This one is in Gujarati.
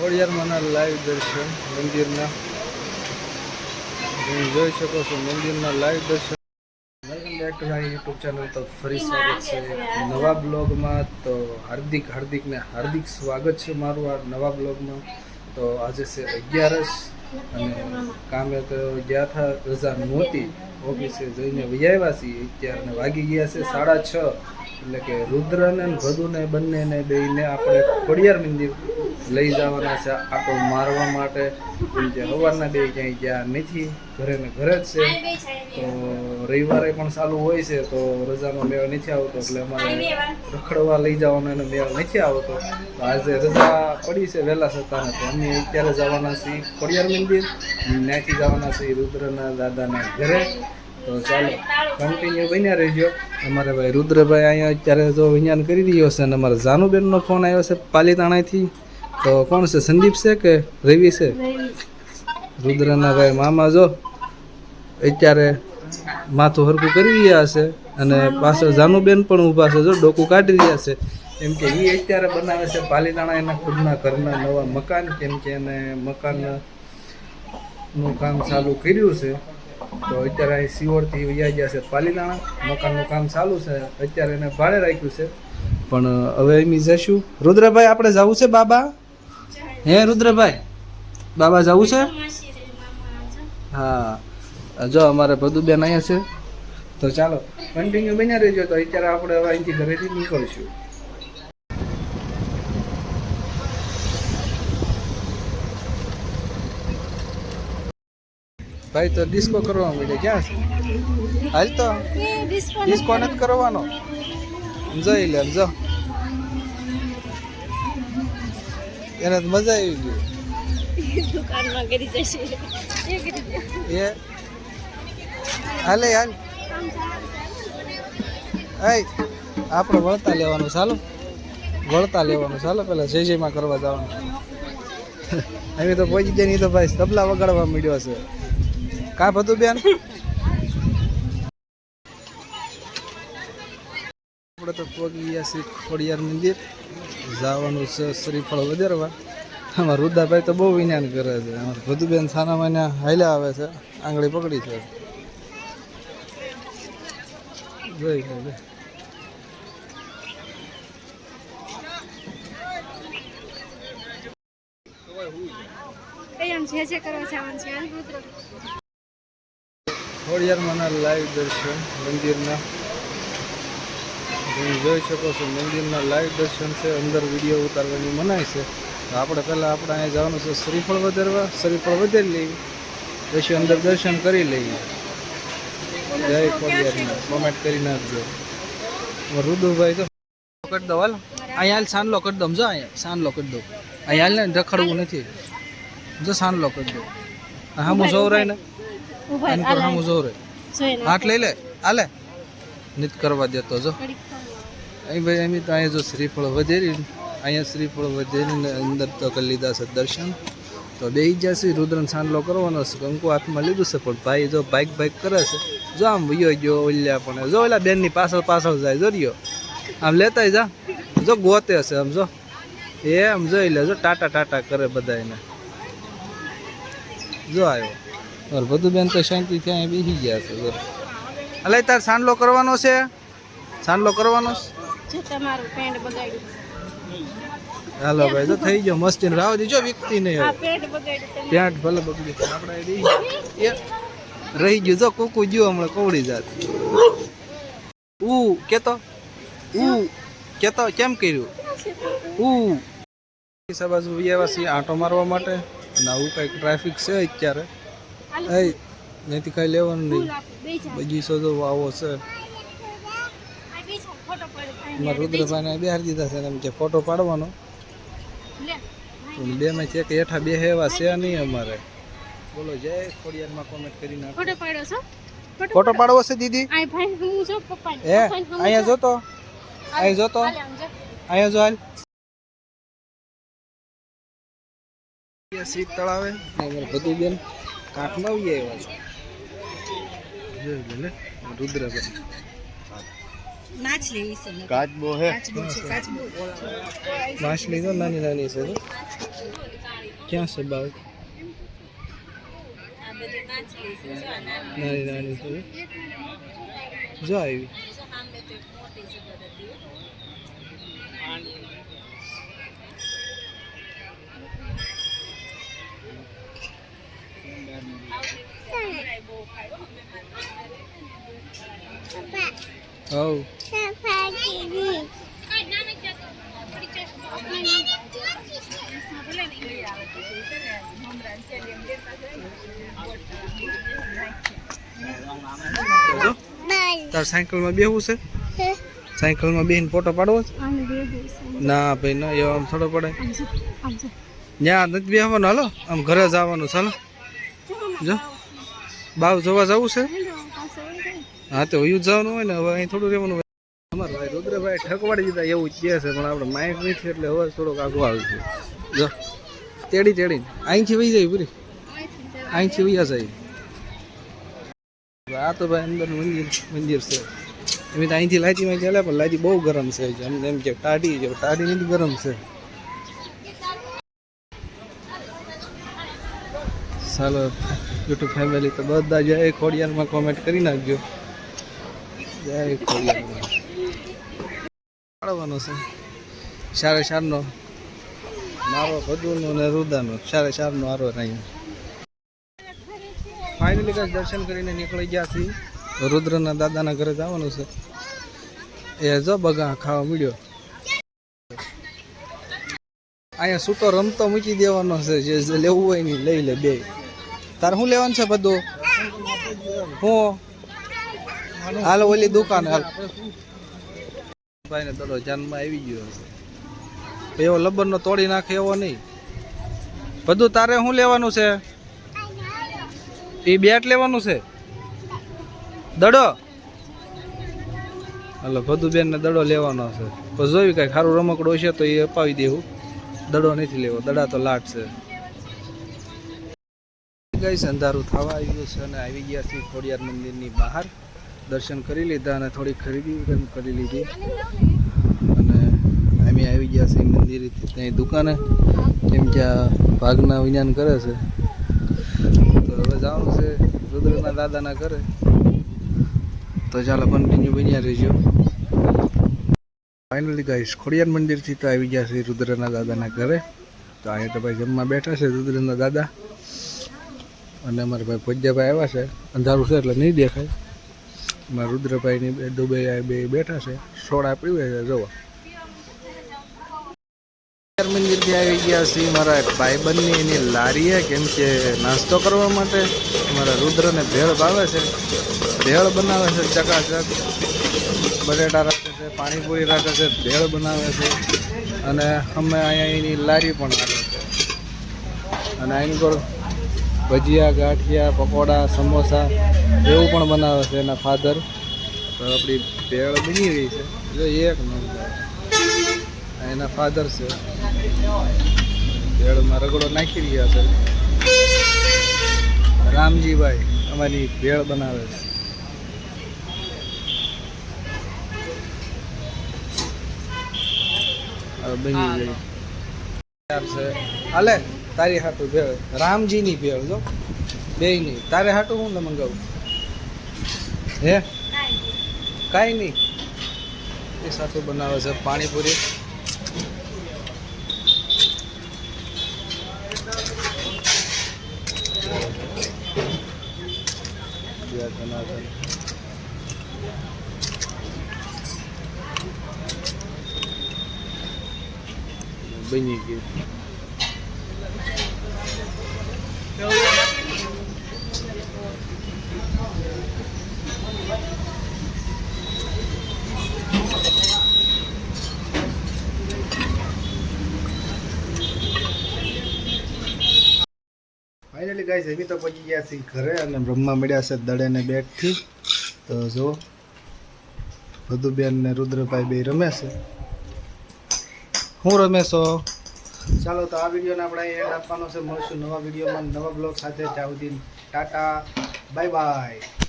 ખોડિયારમાંના લાઈવ દર્શન મંદિરના તમે જોઈ શકો છો. મંદિરના લાઈવ દર્શન. Welcome back to my YouTube channel. તો ફરી સ્વાગત છે નવા બ્લોગમાં. તો હાર્દિક સ્વાગત છે મારું આ નવા બ્લોગમાં. તો આજે છે 11 અને કામે તો ગયા હતા, રજા નહોતી, ઓફિસે જઈને વૈયા છીએ. અત્યારે વાગી ગયા છે 6:30. એટલે કે રુદ્રને ભદુને બંનેને બેને આપણે ખોડિયાર મંદિર લઈ જવાના છે આટો મારવા માટે. કેમ કે સવારના બે ક્યાંય ગયા નથી, ઘરે ને ઘરે જ છે. તો રવિવારે પણ ચાલુ હોય છે, તો રજાનો મેળ નથી આવતો, એટલે અમારે રખડવા લઈ જવાનો એનો મેળ નથી આવતો. તો આજે રજા પડી છે વહેલા છતાં, તો અમે અત્યારે જવાના છીએ ખોડિયાર મંદિર, ત્યાંથી જવાના છીએ રુદ્રના દાદાના ઘરે. તો ચાલો કન્ટિન્યુ બન્યા રહેજો. અમારે ભાઈ રુદ્રભાઈ અહીંયા અત્યારે જો વિજ્ઞાન કરી રહ્યો છે, અને અમારા જાનુબેનનો ફોન આવ્યો છે પાલીતાણાથી. તો કોણ છે, સંદીપ છે કે રવિ છે? રુદ્રના ભાઈ મામા જો અત્યારે માથું હરકું કરી રહ્યા છે, અને પાછળ જાનુબેન પણ ઊભા છે, જો ડોકું કાઢી રહ્યા છે. કેમ કે એ અત્યારે બનાવે છે પાલીતાણા એના ખુદના ઘરના નવા મકાન. કેમ કે એને મકાનનું કામ ચાલુ કર્યું છે. તો અત્યારે અહીં સિયોરથી વૈયા ગયા છે પાલીતાણા, મકાનનું કામ ચાલુ છે. અત્યારે એને ભાડે રાખ્યું છે, પણ હવે એમ જઈશું. રુદ્રભાઈ આપણે જવું છે બાબા? હે રુદ્રભાઈ, બાબા જવું છે? હા, જો અમારે ભદુબેન અહીંયા છે. તો ચાલો કન્ટિન્યુ બન્યા રહેજો. તો અત્યારે આપણે હવે અહીંથી ઘરેથી નીકળશું. ભાઈ તો ડિસ્કો કરવા માંડે. ક્યાં છે? હાલ તો ડિસ્કો નથી કરવાનો. જોઈ લે, જો એને તો મજા આવી ગઈ. દુકાનમાં કરી જશે એ હાલે હાલ. આપણે વળતા લેવાનું, ચાલો વળતા લેવાનું, ચાલો પેલા જય જયમાં કરવા જવાનું. હવે તો પહોંચી જાય નહીં તો ભાઈ તબલા વગાડવા મળ્યો છે. કા બધું બેન? આપણે તો પહોંચી ગયા છીએ ખોડિયાર મંદિર, જવાનું છે શ્રીફળ વધારવા. આમાં રુદાભાઈ તો બહુ વિજ્ઞાન કરે છે. અમારે ભદુબેન છાના માના હાલ્યા આવે છે, આંગળી પકડી છે. જોઈ લે ખોડિયારમાંના લાઈવ દર્શન મંદિરના. તમે જોઈ શકો છો મંદિરના લાઈવ દર્શન છે. અંદર વિડીયો ઉતારવાની મનાય છે. તો આપણે પહેલાં આપણે અહીંયા જવાનું છે શ્રીફળ વધારવા. શ્રીફળ વધારી લઈએ, પછી અંદર દર્શન કરી લઈએ. જય ખોડિયારમાં કોમેન્ટ કરી નાખજો. રુદુભાઈ તો કરી દો, હાલ અહીંયા હાલ સાનલો કરી દો. જો અહીંયા સાનલો કરી દો. અહીંયા હાલ ને રખડવું નથી, જો સાનલો કરી દો. હામું જોવરાય ને હામું જોવરાય. હાથ લઈ લે, હાલે નીત કરવા દેતો. જો અહીં ભાઈ એમ તો અહીંયા જો શ્રીફળ વધેરી, અહીંયા શ્રીફળ વધેરીને અંદર તો કરી લીધા છે દર્શન. તો બેસી જશે. રુદ્રને સાંડલો કરવાનો છે, કંકુ હાથમાં લીધું છે. પણ ભાઈ જો બાઇક કરે છે. જો આમ વયો ગયો ઓલ્યા, પણ જો ઓલા બેનની પાછળ જાય. જો રહ્યો આમ લેતા જા, જો ગોતે છે આમ. જો એ આમ જોઈ લે, જો ટાટા કરે બધાને. જો આવ્યો બધું બેન તો શાંતિ ત્યાં બેસી ગયા છે. જો અલે તાર સાંડલો કરવાનો છે, સાંડલો કરવાનો છે. હાલો ભાઈ, તો થઈ ગયો મસ્તી. રાવ દીજો વ્યક્તિ નહીં, પેન્ટ ભલે બગડી, આપણે રહી ગયું. જો કુકુ ગયો હમણાં કવડી જાત. કેતો કેમ કર્યું? બાજુ વ્યવાસી આંટો મારવા માટે. અને આવું કંઈક ટ્રાફિક છે અત્યારે. ત્યાંથી કાંઈ લેવાનું નહીં. બગીચો જો આવો છે. રુદ્રભાઈને બેહારી દીધા છે, એમ કે ફોટો પાડવાનો. બે માંથી એક હેઠા બે એવા છે નહીં અમારે. બોલો જય ખોડિયારમાં કોમેન્ટ કરી નાખો. ફોટો પાડવો છે દીદી? અહીંયા જોતો, અહીંયા જોતો, અહીંયા જો હાલ. શીત તળાવે બધું બેન કાંઠમાં આવી આવ્યા છે. જોઈ લે રુદ્રભાઈ માછલી છે, કાચબો હે, માછલી તો નાની નાની છે. ક્યાં છે બાવ? આ બધી માછલી છે જો આ નાની નાની નાની છે. જો આવી. જો સામે તો એક મોટી છે બધી હવ તાર સાયકલમાં બેહવું છે? સાયકલમાં બેહીને ફોટો પાડવો છે? ના ભાઈ ના, એવા આમ થોડો પડે. ત્યાં નથી બેહવાનું, હાલો આમ ઘરે જવાનું. ચાલો જો બાવ જોવા જવું છે. હા તો વયું જવાનું હોય ને, હવે અહીં થોડું રહેવાનું હોય. અમારા ભાઈ રુદ્રભાઈ ઠકવાડી દીધા એવું જ કહે છે, પણ આપણે માઇક નથી એટલે હવે થોડોક આગળ આવ્યું છે. જો તેડી તેડીને અહીંથી વહી જાય પૂરી, અહીંથી વૈયા જાય. આ તો ભાઈ અંદર મંદિર છે. એમ તો અહીંથી લાઈટીમાં ચાલે, પણ લાઈટી બહુ ગરમ છે. એમ કે ટાઢી નથી ગરમ છે. ચાલો યુટ્યુબ ફેમિલી તો બધા જય ખોડિયારમાં કોમેન્ટ કરી નાખજો. જય ખોડિયારમાં પાડવાનો છે 4:30 મારો ભદુનો ને રુદાનો 4:30 આરો નહીં. ફાઇનલી કઈ દર્શન કરીને નીકળી ગયા છીએ. રુદ્રના દાદાના ઘરે જવાનું છે. એ જો બગા ખાવા મળ્યો. અહીંયા સૂતો રમતો મૂકી દેવાનો છે. જે લેવું હોય ને લઈ લે બે. તારે શું લેવાનું છે બધું? હું હાલ ઓલી દુકાન હાલ. ભાઈ ને દડો જાનમાં આવી ગયો છે. એવો લબ્બરનો તોડી નાખે એવો નહીં. બધું તારે શું લેવાનું છે? એ બેટ લેવાનું છે, દડો. હાલો બધું બેન ને દડો લેવાનો છે. પછી જોયું કઈ સારું રમકડું છે તો એ અપાવી દેવું. દડો નથી લેવો, દડા તો લાટ છે. ગાઈસ અંધારું થવા આવ્યું છે અને આવી ગયા છીએ ખોડિયાર મંદિરની બહાર. દર્શન કરી લીધા અને થોડી ખરીદી કરી લીધી અને અમે આવી ગયા છીએ મંદિરેથી ત્યાં દુકાને. કેમ કે આ ભાગના વિજ્ઞાન કરે છે તો હવે જવાનું છે રુદ્રના દાદાના ઘરે. તો ચાલો કન્ટિન્યુ બન્યા રહેજો. ફાઇનલી ગાઈસ ખોડિયાર મંદિરથી તો આવી ગયા છે રુદ્રના દાદાના ઘરે. તો અહીંયા તો ભાઈ જમવા બેઠા છે રુદ્રના દાદા અને અમારા ભાઈ પજ્જાભાઈ આવ્યા છે. અંધારું છે એટલે નહીં દેખાય. અમારા રુદ્રભાઈની બે બેઠા છે, સોડા પીવે છે. જોવા મંદિરથી આવી ગયા છીએ મારા એક ભાઈબંધની એની લારીએ. કેમ કે નાસ્તો કરવા માટે અમારા રુદ્રને ભેળ ભાવે છે. ભેળ બનાવે છે ચકાચક. બટેટા રાખે છે, પાણીપુરી રાખે છે, ભેળ બનાવે છે અને અમે અહીંયા એની લારી પણ રાખે છે. અને એની પર ભજીયા, ગાંઠિયા, પકોડા, સમોસા એવું પણ બનાવે છે એના ફાધર. તો આપણી ભેળ બની રહી છે. જો એક નંબર એના ફાધર છે. ભેળમાં રગડો નાખી રહ્યા છે. રામજીભાઈ અમારી ભેળ બનાવે છે. બની ગઈ છે. હાલે તારી હાટું ભેળ, રામજીની ભેળ જો બેયની. તારે હાટું હું મંગાવું? હે કાંઈ નહીં. એ સાથે બનાવે છે પાણીપુરી. બની ગયું. ફાઇનલી ગાઈસ એવી તો પહોંચી ગયા છીએ ઘરે અને બ્રહ્મા મળ્યા છે દડે ને બેટથી. તો જો ભદુબેન ને રુદ્રભાઈ બે રમે છે. હું રમે છો? ચાલો તો આ વિડીયોને આપણે એન્ડ આપવાનો છે. મળશું નવા વિડીયોમાં નવા બ્લોગ સાથે. ત્યાં સુધી ટાટા બાય બાય.